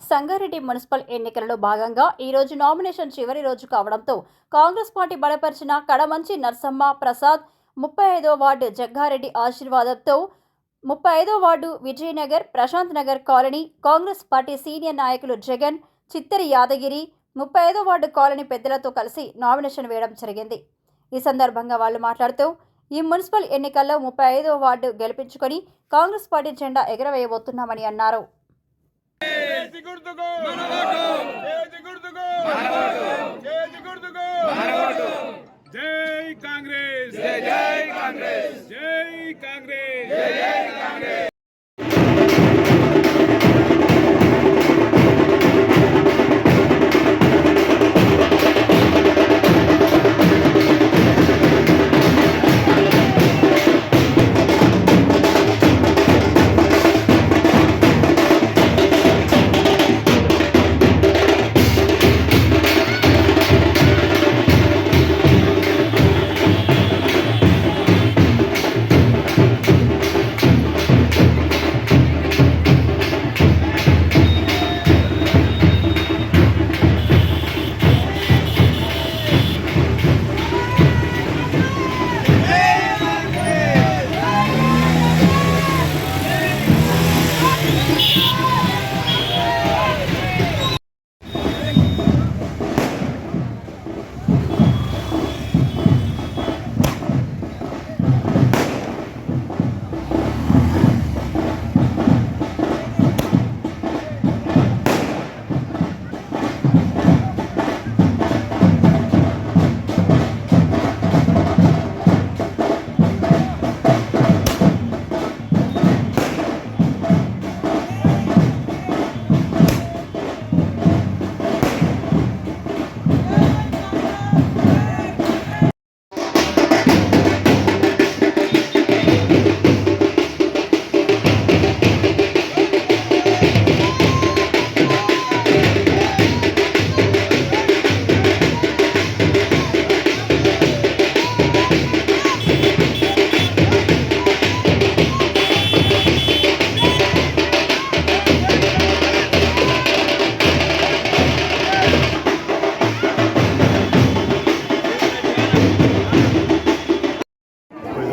Sangareddy municipal ఎన్నికలలో భాగంగా ఈ రోజు నామినేషన్ చివరి రోజు కావడంతో కాంగ్రెస్ పార్టీ బలపరిచిన కడమంచి నర్సమ్మ ప్రసాద్ 35వ వార్డు జగ్గారెడ్డి ఆశీర్వాదంతో 35వ ward Vijayanagar Prashant Nagar colony Congress party senior నాయకులు జగన్ చిత్తరి యాదగిరి 35వ వార్డు కాలనీ పెద్దలతో కలిసి నామినేషన్ వేయడం జరిగింది. ఈ సందర్భంగా వాళ్ళు మాట్లాడుతూ ఈ మున్సిపల్ ఎన్నికల్లో 35వ వార్డు గెలిపించుకొని కాంగ్రెస్ పార్టీ జెండా ఎగరవేయబోతున్నామని అన్నారు. जय कांग्रेस जय जय कांग्रेस जय कांग्रेस जय जय कांग्रेस।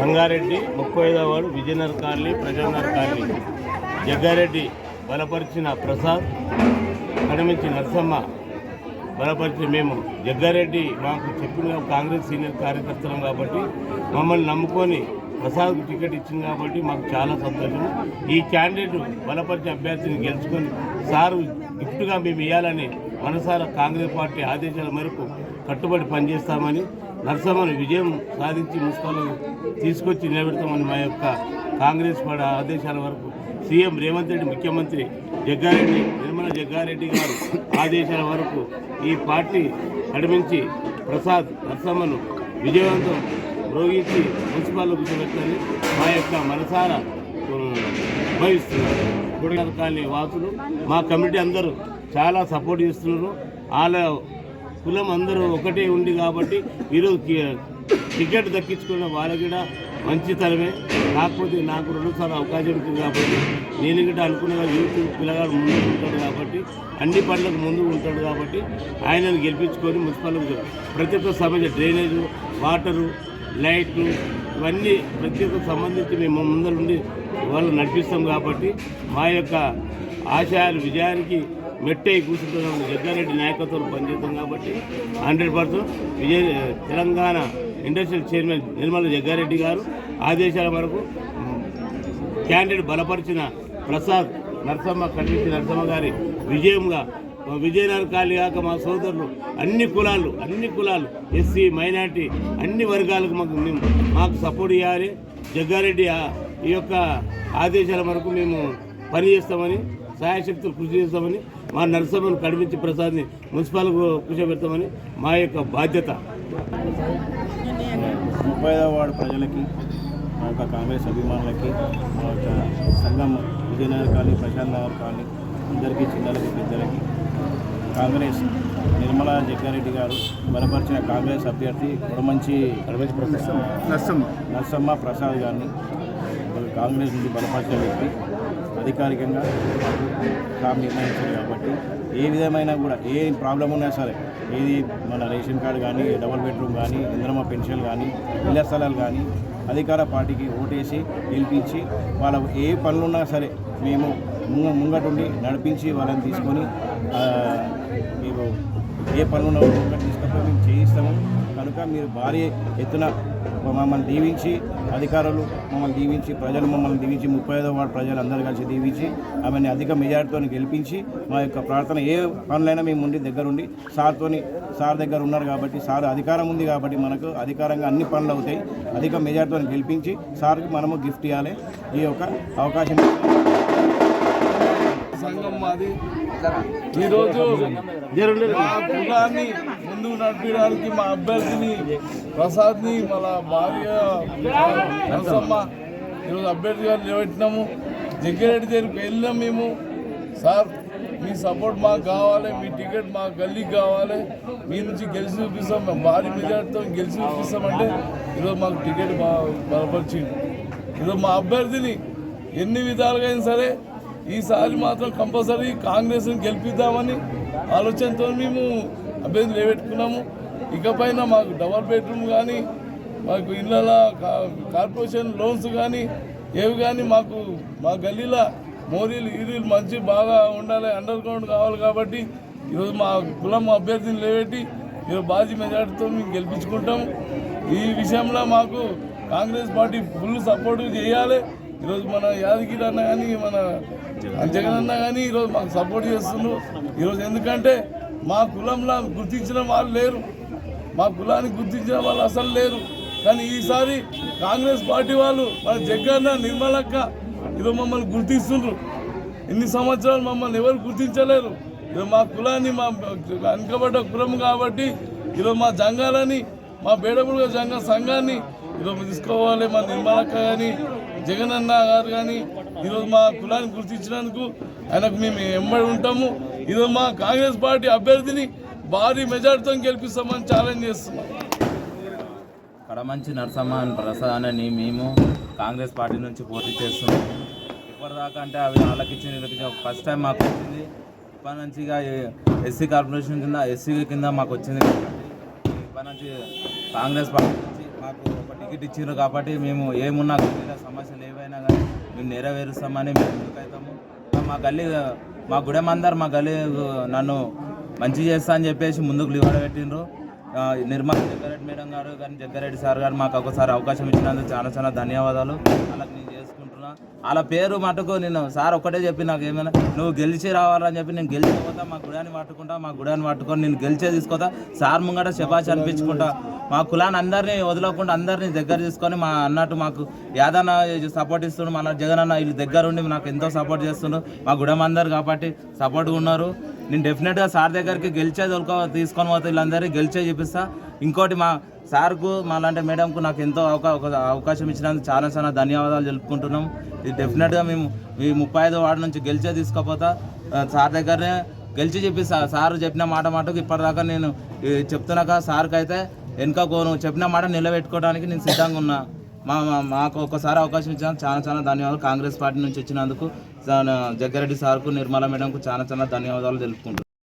సంగారెడ్డి 35వ ward Vijayanagar colony Prajanagar colony Jaggareddy బలపరిచిన ప్రసాద్ కడమించి నర్సమ్మ బలపరిచి మేము జగ్గారెడ్డి మాకు చెప్పిన కాంగ్రెస్ సీనియర్ కార్యకర్తలం కాబట్టి మమ్మల్ని నమ్ముకొని ప్రసాద్కు టికెట్ ఇచ్చింది కాబట్టి మాకు చాలా సంతోషం. ఈ క్యాండిడేట్ బలపరిచిన అభ్యర్థిని గెలుచుకొని సారు గిఫ్ట్గా మేము ఇవ్వాలని మనసారా కాంగ్రెస్ పార్టీ ఆదేశాల మేరకు కట్టుబడి పనిచేస్తామని నర్సమ్మను విజయం సాధించి మున్సిపల్ తీసుకొచ్చి నిలబెడతామని మా యొక్క కాంగ్రెస్ పార్టీ ఆదేశాల వరకు సీఎం రేవంత్ రెడ్డి ముఖ్యమంత్రి జగ్గారెడ్డి నిర్మల జగ్గారెడ్డి గారు ఆదేశాల వరకు ఈ పార్టీ నడిమించి ప్రసాద్ నర్సమ్మను విజయవంతం రోగించి మున్సిపాల్లో కూర్చోబెట్టాలని మా యొక్క మనసారా భావిస్తున్నారు. కాలనీ వాసులు మా కమిటీ అందరూ చాలా సపోర్ట్ చేస్తున్నారు. వాళ్ళ కులం అందరూ ఒకటే ఉంది కాబట్టి ఈరోజు టికెట్ దక్కించుకున్న వాళ్ళకి కూడా మంచితనమే. కాకపోతే నాకు 2 సార్లు అవకాశం ఉంటుంది కాబట్టి నేను గిట్ట అనుకున్న యూత్ పిల్లగాడు ముందు ఉంటాడు కాబట్టి అన్ని పనులకు ముందు ఉంటాడు కాబట్టి ఆయనను గెలిపించుకొని మున్సిపల్ ప్రతి ఒక్క సమస్య డ్రైనేజు వాటరు లైట్లు ఇవన్నీ ప్రతి ఒక్క సంబంధించి మేము ముందరుండి వాళ్ళు నడిపిస్తాం కాబట్టి మా యొక్క ఆశయాలు విజయానికి మెట్టై కూర్చుంటున్నాం. జగ్గారెడ్డి నాయకత్వంలో పనిచేస్తాం కాబట్టి 100% తెలంగాణ ఇండస్ట్రియల్ చైర్మన్ నిర్మల జగ్గారెడ్డి గారు ఆదేశాల వరకు క్యాండిడేట్ బలపరిచిన ప్రసాద్ నర్సమ్మ కడిపించి నర్సమ్మ గారి విజయంగా విజయనగర్ కాలనీ కాక మా సోదరులు అన్ని కులాలు ఎస్సీ మైనార్టీ అన్ని వర్గాలకు మాకు సపోర్ట్ ఇవ్వాలి. జగ్గారెడ్డి ఈ యొక్క ఆదేశాల వరకు మేము పనిచేస్తామని సహాయశక్తులు కృషి చేస్తామని మా నర్సమ్మను కడిపించి ప్రసాద్ని మున్సిపాల్కు కూర్చోబెడతామని మా యొక్క బాధ్యత. 35వ వార్డు ప్రజలకి మా యొక్క కాంగ్రెస్ అభిమానులకి మా యొక్క సంఘం విజయనగర్ కాలనీ ప్రశాంత్ నగర్ కాలనీ అందరికీ చిన్నలకి పెద్దలకి కాంగ్రెస్ నిర్మలా జగ్గారెడ్డి గారు బలపరిచిన కాంగ్రెస్ అభ్యర్థి కొడమంచి నర్సమ్మ ప్రసాద్ గారిని కాంగ్రెస్ నుండి బలపరిచిన వ్యక్తి అధికారికంగా సార్ నిర్ణయించారు కాబట్టి ఏ విధమైన కూడా ఏ ప్రాబ్లం ఉన్నా సరే, ఏది మన రేషన్ కార్డు కానీ, డబుల్ బెడ్రూమ్ కానీ, ఇంద్రమ్మ పెన్షన్ కానీ, ఇళ్ల స్థలాలు కానీ అధికార పార్టీకి ఓటేసి గెలిపించి వాళ్ళ ఏ పనులున్నా సరే మేము ముంగటుండి నడిపించి వాళ్ళని తీసుకొని మేము ఏ పనులున్నా ముంగట తీసుకొని మేము చేయిస్తాము. కనుక మీరు భారీ ఎత్తున మమ్మల్ని దీవించి, అధికారులు మమ్మల్ని దీవించి, ప్రజలు మమ్మల్ని దీవించి, 35వ వార్డు ప్రజలు అందరూ కలిసి దీవించి ఆమెని అధిక మెజార్టీతో గెలిపించి మా యొక్క ప్రార్థన ఏ పనులైనా మేము ఉండి దగ్గరుండి సార్ దగ్గర ఉన్నారు కాబట్టి, సార్ అధికారం ఉంది కాబట్టి మనకు అధికారంగా అన్ని పనులు అవుతాయి. అధిక మెజార్టీతో గెలిపించి సార్కి మనము గిఫ్ట్ ఇవ్వాలి. ఈ యొక్క అవకాశం సంఘం మాది. ఈరోజు మా కులాన్ని ముందుకు నడిపించడానికి మా అభ్యర్థిని ప్రసాద్ని మన భార్య నరసమ్మ ఈరోజు అభ్యర్థిగా నిలబెట్టినాము. జగ్గిరెడ్డి దగ్గరికి వెళ్ళినాం మేము. సార్ మీ సపోర్ట్ మాకు కావాలి, మీ టికెట్ మా గల్లీకి కావాలి, మీ నుంచి గెలిచి చూపిస్తాం, మేము భారీ మెజార్టీతో గెలిచి చూపిస్తామంటే ఈరోజు మాకు టికెట్ బలపరిచింది. ఈరోజు మా అభ్యర్థిని ఎన్ని విధాలుగా అయినా సరే ఈసారి మాత్రం కంపల్సరీ కాంగ్రెస్ని గెలిపిద్దామని ఆలోచనతో మేము అభ్యర్థి నిలబెట్టుకున్నాము. ఇకపైన మాకు డబల్ బెడ్రూమ్ కానీ, మాకు ఇళ్ళ కార్పొరేషన్ లోన్స్ కానీ ఏవి కానీ మాకు మా గల్లీలో మోరీలు ఈరీలు మంచి బాగా ఉండాలి, అండర్ గ్రౌండ్ కావాలి. కాబట్టి ఈరోజు మా కులం అభ్యర్థిని నిలబెట్టి ఈరోజు భారీ మెజార్టీతో మేము గెలిపించుకుంటాము. ఈ విషయంలో మాకు కాంగ్రెస్ పార్టీ ఫుల్ సపోర్ట్ చేయాలి. ఈరోజు మన యాదగిరి అన్న కానీ, మన జగన్ అన్న కానీ ఈరోజు మాకు సపోర్ట్ చేస్తున్నారు. ఈరోజు ఎందుకంటే మా కులంలో గుర్తించిన వాళ్ళు లేరు, మా కులాన్ని గుర్తించిన వాళ్ళు అసలు లేరు. కానీ ఈసారి కాంగ్రెస్ పార్టీ వాళ్ళు, మన జగన్న, నిర్మలక్క ఈరోజు మమ్మల్ని గుర్తిస్తున్నారు. ఎన్ని సంవత్సరాలు మమ్మల్ని ఎవరు గుర్తించలేరు. ఈరోజు మా కులాన్ని, మా వెనుకబడ్డ కులం కాబట్టి ఈరోజు మా జంగాలని, మా బేడబుడుగ జంగ సంఘాన్ని ఈరోజు తీసుకోవాలి. మా నిర్మలక్క కానీ, జగన్ అన్న గారు కానీ ఈరోజు మా కులాన్ని గుర్తించినందుకు ఆయనకు మేము ఎంబడి ఉంటాము. ఈరోజు మా కాంగ్రెస్ పార్టీ అభ్యర్థిని భారీ మెజార్టీతో గెలిపిస్తామని ఛాలెంజ్ చేస్తున్నాం. కడమంచి నరసమ్మ ప్రసాద్ అని మేము కాంగ్రెస్ పార్టీ నుంచి పోటీ చేస్తున్నాం. ఇప్పటిదాకా అంటే అవి వాళ్ళకి ఇచ్చిన ఫస్ట్ టైం మాకు వచ్చింది. ఇప్పటి నుంచి ఇక ఎస్సీ కార్పొరేషన్ కింద, ఎస్సీ కింద మాకు వచ్చింది. ఇప్పటి నుంచి కాంగ్రెస్ పార్టీ నుంచి మాకు ఒక టికెట్ ఇచ్చారు కాబట్టి మేము ఏమున్నా గల్లీలో సమస్యలు ఏవైనా కానీ మేము నెరవేరుస్తామని మేము ముందుకైతాము. మా గల్లీ, మా గుడెమందరు మా గల్లీ నన్ను మంచి చేస్తా అని చెప్పేసి ముందుకు నిలబెట్టిండ్రు. నిర్మల జగ్గారెడ్డి మేడం గారు కానీ, జగ్గారెడ్డి సార్ గారు మాకు ఒకసారి అవకాశం ఇచ్చినందుకు చాలా చాలా ధన్యవాదాలు. వాళ్ళకి నేను చేసుకుంటున్నా. వాళ్ళ పేరు మటుకు నేను సార్ ఒక్కటే చెప్పి నాకు ఏమైనా నువ్వు గెలిచి రావాలని చెప్పి నేను గెలిచిపోతా, మా గుడాన్ని పట్టుకుంటా, మా గుడాన్ని పట్టుకొని నేను గెలిచే తీసుకోతా, సార్ ముంగట శబాష్ అనిపించుకుంటా. మా కులాన్ని అందరినీ వదలకుండా అందరినీ దగ్గర తీసుకొని మా అన్నట్టు మాకు యాదన్న సపోర్ట్ ఇస్తుండ్రు, మన జగన్ అన్న వీళ్ళు దగ్గర ఉండి నాకు ఎంతో సపోర్ట్ చేస్తుండ్రు. మా గుడం అందరు కాబట్టి సపోర్ట్గా ఉన్నారు. నేను డెఫినెట్గా సార్ దగ్గరికి గెలిచే తీసుకొని పోతే వీళ్ళందరినీ గెలిచే చూపిస్తా. ఇంకోటి మా సార్కు, మా లాంటి మేడంకు నాకు ఎంతో అవకాశం ఇచ్చినందుకు చాలా చాలా ధన్యవాదాలు తెలుపుకుంటున్నాం. ఇది డెఫినెట్గా మేము ఈ 35వ వార్డు నుంచి గెలిచే తీసుకుపోతా, సార్ దగ్గరనే గెలిచి చెప్పిస్తా. సార్ చెప్పిన మాటకు ఇప్పటిదాకా నేను చెప్తున్నాక సార్కి అయితే వెనుకపోను, చెప్పిన మాట నిలబెట్టుకోవడానికి నేను సిద్ధంగా ఉన్నా. మాకు ఒకసారి అవకాశం ఇచ్చినందుకు చాలా చాలా ధన్యవాదాలు. కాంగ్రెస్ పార్టీ నుంచి వచ్చినందుకు జగ్గారెడ్డి సార్కు, నిర్మల మేడంకు చాలా చాలా ధన్యవాదాలు తెలుపుకుంటున్నాను.